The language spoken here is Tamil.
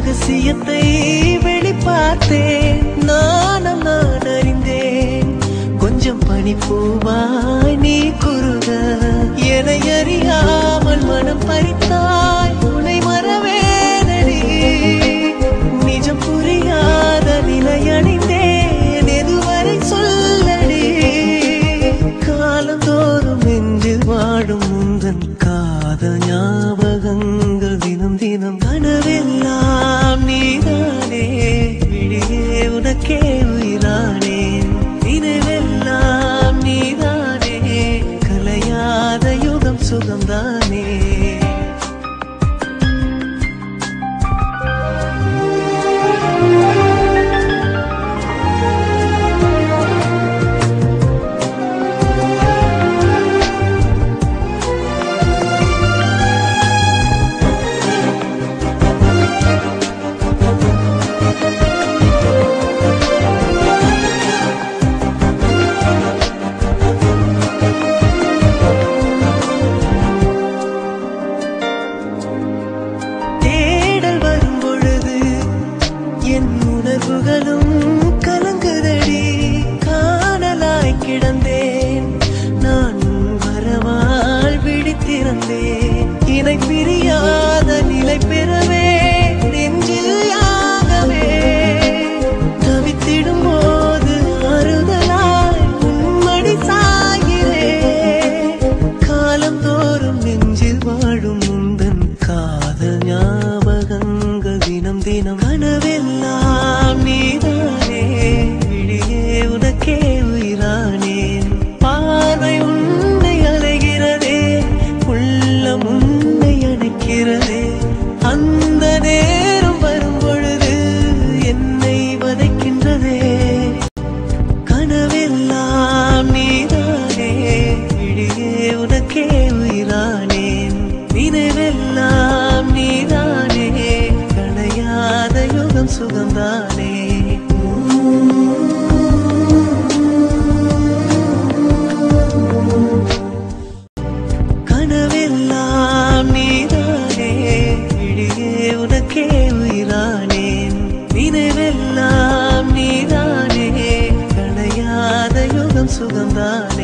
ரகசியத்தை வெளிப்பார்த்தேன், நானும் நான் அறிந்தேன். கொஞ்சம் பனிப்பூவாய் நீ குறுக, என்னை அறியாமல் மனம் பறித்தாய், உன்னை மறவேனடி. நிஜம் புரியாத நிலையடைந்தேன், எதுவரை சொல்லடி. காலந்தோறும் நெஞ்சில் வாடும் முந்தன் காதல் ஞாபகங்கள் தினம் தினம். கனவெல்லாம் நீதானே, விழியே உனக்கே உயிரானேன். நினைவெல்லாம் நீதானே, கலையாத யுகம் சுகம்தானே. உணர்வுகளும் கலங்குதடி, காணலாய் கிடந்தேன் நான், வரவால் விழித்திருந்தேன். இணை பிரியாத நிலை பெறவே நெஞ்சில் யாகவே, தவித்திடும் போது ஆறுதலாய் உன்மடி சாகிறேன். காலம் தோறும் நெஞ்சில் வாழும் முந்தன் காதல் ஞாபகங்கள் தினம் தினம். கனவெல்லாம் நீதானே, விழியே உனக்கே உயிரானேன். பார்வை உன்னை அலைகிறதே, உள்ளம் உன்னை அணைக்கிறதே. அந்த நேரம் வரும் பொழுது என்னை வதைக்கின்றதே. கனவெல்லாம் நீதானே, விழியே உனக்கே உயிரானேன். நினைவெல்லாம் நீதானே, கலையாத யுகம் சுகம்தானே. கனவெல்லாம் நீதானே, விழியே உனக்கே உயிரானேன். நினைவெல்லாம் நீதானே, கலையாத யுகம் சுகம்தானே.